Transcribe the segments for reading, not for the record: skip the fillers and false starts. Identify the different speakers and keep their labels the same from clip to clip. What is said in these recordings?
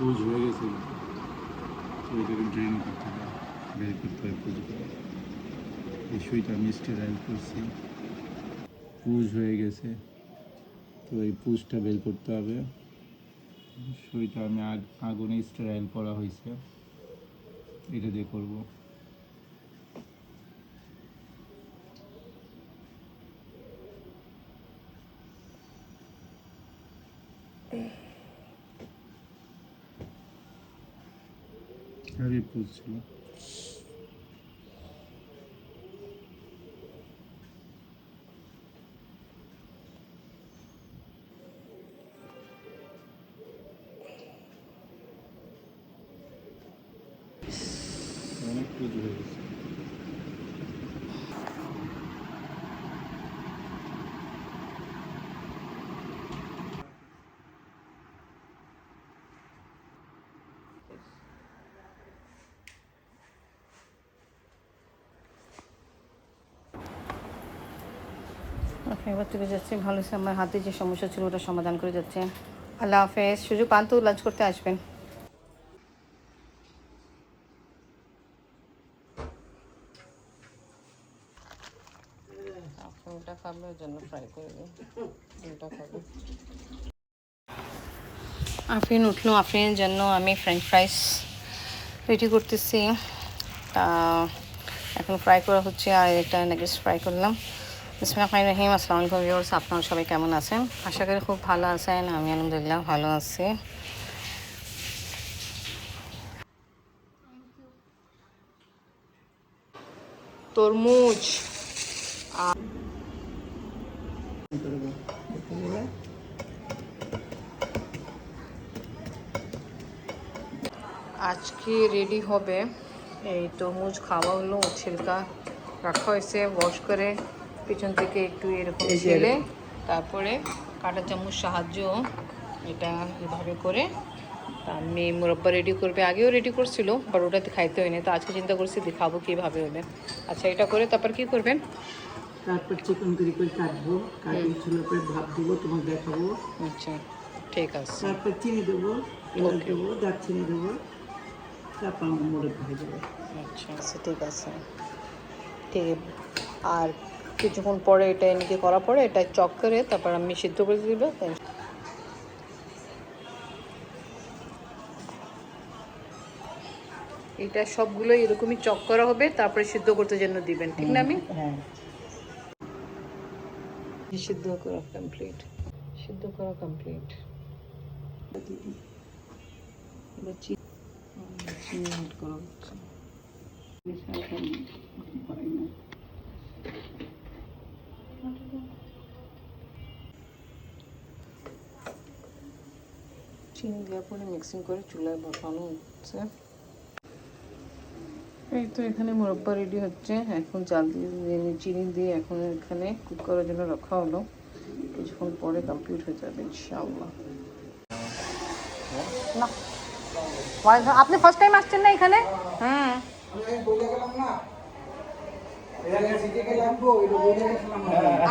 Speaker 1: পুজ হয়ে গেছে, তো এটাকে ড্রেন করতে হবে, বের করতে হবে পুজ করে। এই সুইটা আমি স্টেরাইল করছি, পুজ হয়ে গেছে, তো এই পুজটা বের করতে হবে। সুইটা আমি আগুনে স্টেরাইল করা হয়েছে, এটা দিয়ে করবো। হেভি পুজ ছিল। অনেক পুজ হয়ে গেছে।
Speaker 2: এবার চলে যাচ্ছে, ভালো হয়েছে, আমার হাতে যে সমস্যা ছিল ওটা সমাধান করে যাচ্ছে। আল্লাহ হাফেজ। সুযোগ পান তো লাঞ্চ করতে আসবেন। ডিমটা খাবে, ওই জন্য ফ্রাই করে দিই। ডিমটা খাবে। আফরিন উঠলো, আফরিনের জন্য আমি ফ্রেঞ্চ ফ্রাইস রেডি করতেছি। তা এখন ফ্রাই করা হচ্ছে, আর এটা নাগেটস ফ্রাই করলাম। বিসমিল্লাহির রহমানির রহিম। আসসালামু আলাইকুম ভিউয়ার্স, আপনারা সবাই কেমন আছেন? আশা করি খুব ভালো আছেন। আমি আলহামদুলিল্লাহ ভালো আছি। তরমুজ আজকে রেডি হবে। এই তরমুজ খাওয়া হলো, ছিলকা রাখা হয়েছে, ওয়াশ করে পিছন থেকে একটু এরকম ছেলে তারপরে কাঁটা চামচ সাহায্য এটা এভাবে করে মেয়ে মুরব্বা রেডি করবে। আগেও রেডি করছিল, বাট ওটাতে খাইতে হয়নি, তো আজকে চিন্তা করছি দেখাবো কীভাবে হবে। আচ্ছা, এটা করে তারপর কি করবেন?
Speaker 3: তারপর চিকন করে কাটবো, কাটিয়ে ছোলা করে ভাপ দেবো, তোমাকে দেখাবো।
Speaker 2: আচ্ছা, ঠিক আছে।
Speaker 3: তারপর চিনি দেবো, এলাচ দেবো, দারচিনি দেবো, তারপর মোড়ক হয়ে যাবে।
Speaker 2: আচ্ছা আচ্ছা, ঠিক আছে। ঠিক, আর কিছুক্ষণ পরে এটা এনেকে করার পরে এটা চক করে তারপর আমি সিদ্ধ করে দিব। এটা সবগুলো এরকমই চক করা হবে, তারপরে সিদ্ধ করতে জন্য দিবেন, ঠিক না? আমি
Speaker 3: হ্যাঁ,
Speaker 2: সিদ্ধ করা কমপ্লিট, সিদ্ধ করা কমপ্লিট। চিনি অ্যাড করা হচ্ছে। চিনি দেওয়ার পরে মিক্সিং করে চুলায় বসানো হচ্ছে। এই তো এখানে মুরব্বা রেডি হচ্ছে। এখন জাল দিয়ে চিনি দিয়ে এখন এখানে কুক করার জন্য রাখা হলো। কিছুক্ষণ পরে কমপ্লিট হয়ে যাবে ইনশাআল্লাহ। না, আপনি ফার্স্ট টাইম আসছেন না এখানে? হ্যাঁ,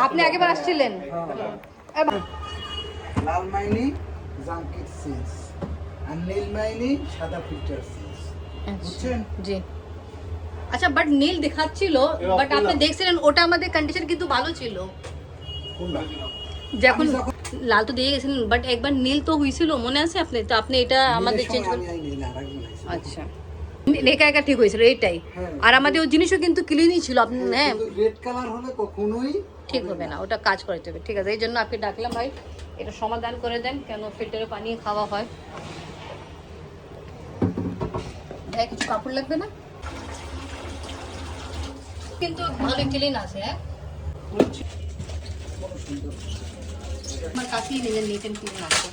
Speaker 2: আপনি আগেবার আসছিলেন।
Speaker 3: লাল মাইনি জাঙ্কির সিলস আর নীল মাইনি সাদা ফিল্টার সিলস, বুঝছেন?
Speaker 2: জি। আচ্ছা, বাট নীল দেখাচ্ছিল, বাট আপনি দেখছিলেন ওটা আমাদের কন্ডিশন কিন্তু ভালো ছিল। যখন লাল তো দিয়ে গেছিলেন, বাট একবার নীল তো হয়েছিল, মনে আছে আপনি? তো আপনি এটা আমাদের চেঞ্জ করে। আচ্ছা, একা একা ঠিক হয়েছিল এইটাই। আর আমাদের ওই জিনিসও কিন্তু ক্লিনই ছিল। আপনি হ্যাঁ,
Speaker 3: রেড কালার হলে কখনোই
Speaker 2: ঠিক হবে না, ওটা কাজ করতে হবে। ঠিক আছে, এই জন্য আপনি ডাকলাম ভাই, এটা সমাধান করে দেন, কেন ফিল্টারে পানি খাওয়া হয়। ভাই কিছু কাপড় লাগবে না? কিন্তু ভালো ক্লিন আছে। হ্যাঁ, আমার কাছেই নিজের নিট অ্যান্ড ক্লিন আছে।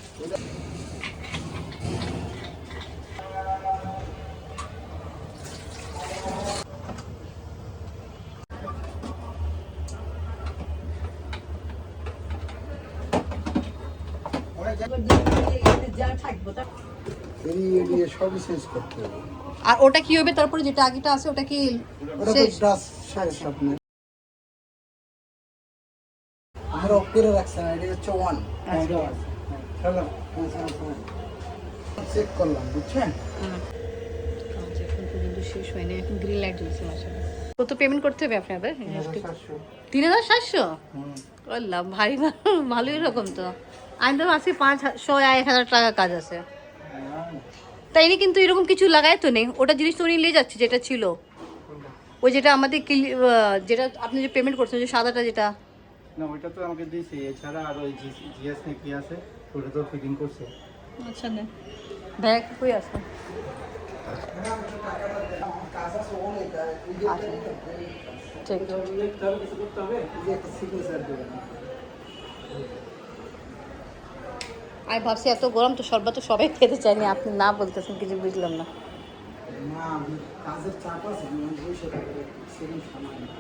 Speaker 3: সবই চেঞ্জ করতে হবে।
Speaker 2: আর ওটা কি হবে তারপরে, যেটা আগেটা আছে ওটা কি শেষ?
Speaker 3: আমরা অফ করে রাখছি না, এটা হচ্ছে ওয়ান। চেক করলাম, বুঝছেন?
Speaker 2: কাজ এখন পর্যন্ত শেষ হয়নি, এখন গ্রিন লাইট জ্বলছে মাসাল্লাহ। কত পেমেন্ট করতে হবে আপনাদের? 3700। আল্লাহ ভাই, ভালোই রকম তো। আমি তো আছি 500-1000 টাকা কাজ আছে। তাই নি, কিন্তু এরকম কিছু লাগায় তো নেই। ওটা জিনিস তো উনি নিয়ে যাচ্ছে যেটা ছিল, ওই যেটা আমাদের যেটা আপনি যে পেমেন্ট করছেন, যে সাদাটা যেটা।
Speaker 1: না, ওইটা তো আমাকে দিয়েছে, এছাড়া আর ওই জিএস না কি আছে ওটা তো ফিটিং করছে।
Speaker 2: আচ্ছা, না ব্যাগ কই আছে?
Speaker 3: কাজ আছে অনেক,
Speaker 2: ঠিক
Speaker 1: কিছু করতে হবে।
Speaker 3: সিগনেচার দেবেন।
Speaker 2: আমি ভাবছি এত গরম তো শরবত তো সবাই খেতে চাইনি, আপনি না বলতেছেন কিছু বুঝলাম না।
Speaker 3: না, আমি কাজের চাপ আছে, আমি বসে থাকি, সেদিন সময় নেই।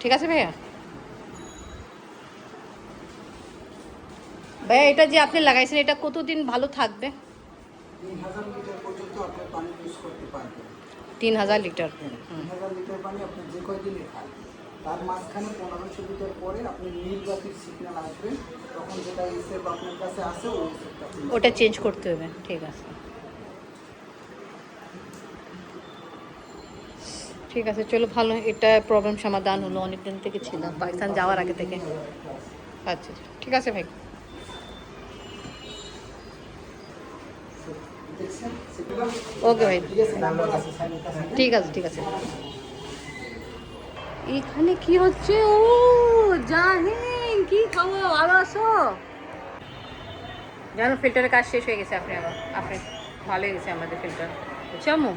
Speaker 2: ঠিক আছে ভাইয়া। ভাইয়া এটা যে আপনি লাগাইছেন এটা কতদিন ভালো থাকবে?
Speaker 3: 3000 লিটার পর্যন্ত আপনি পানি ইউজ করতে পারবেন।
Speaker 2: 3000 লিটার।
Speaker 3: 3000 লিটার পানি আপনি যে কয়দিনে খান, তার মাঝখানে 1500 লিটার পরে আপনি নীল বাতির সিগন্যাল আসবে, তখন যেটা হিসেব আপনার কাছে আছে ওই হিসেবটা আপনি
Speaker 2: ওটা চেঞ্জ করতে হবে, ঠিক আছে। ঠিক আছে, চলো ভালো, এটা প্রবলেম সমাধান হলো। অনেক দিন থেকে ছিল, পাকিস্তান যাওয়ার আগে থেকে। আচ্ছা ঠিক আছে ভাই।
Speaker 3: দেখছেন।
Speaker 2: ওকে ভাই,
Speaker 3: ঠিক আছে, নাম্বার আছে স্যারের কাছে।
Speaker 2: ঠিক আছে ঠিক আছে। এখানে কি হচ্ছে? ও জানেন কি খবর? ভালো আছো? জানো ফিল্টারের কাজ শেষ হয়ে গেছে। আপনি ভালো হয়ে গেছে আমাদের ফিল্টার, বুঝছো আম্মু?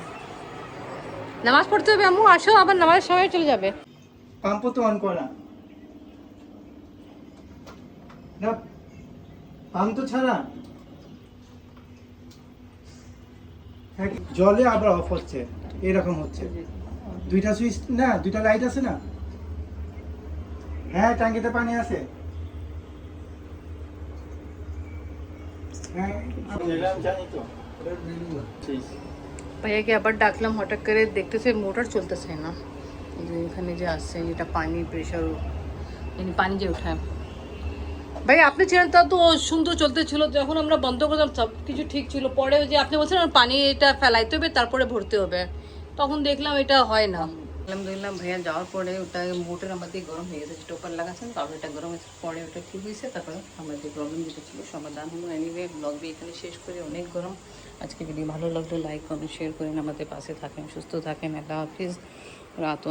Speaker 2: নামাজ পড়তে হবে আম্মু, আসো, আবার নামাজের সময় চলে যাবে।
Speaker 3: পাম্প তো অন করা না, পাম্প তো ছাড়া। হ্যাঁ, জলে আবার অফ হচ্ছে, এরকম হচ্ছে। দুইটা সুইচ না, দুইটা লাইট আছে না? হ্যাঁ, ট্যাঙ্কিতে পানি আছে। হ্যাঁ,
Speaker 1: জানি তো।
Speaker 2: ভাইয়াকে আবার ডাকলাম, হঠাৎ করে দেখতেছে মোটর চলতেছে না। এই যে এখানে যে আসছে, যেটা পানি প্রেশার, পানি যে উঠায়। ভাই আপনি ছিলেন তা তো সুন্দর চলতে ছিল, যখন আমরা বন্ধ করলাম সব কিছু ঠিক ছিল। পরে ওই যে আপনি বলছেন পানি এটা ফেলাইতে হবে তারপরে ভরতে হবে, তখন দেখলাম এটা হয় না। আলহামদুলিল্লাহ ভাইয়া যাওয়ার পরে ওটা মোটর আমাদের গরম হয়ে গেছে, টোপার লাগাচ্ছেন, তারপরে এটা গরম হয়েছে, পরে ওটা ঠিক হয়েছে। তারপরে আমাদের প্রবলেম যেটা ছিল সমাধান হলো। এনিওয়ে ব্লগ দিয়ে এখানে শেষ করে, অনেক গরম। আজকে ভিডিও ভালো লাগলো লাইক কমেন্ট শেয়ার করেন, আমাদের পাশে থাকেন, সুস্থ থাকেন। আল্লাহ হাফিজ। রাত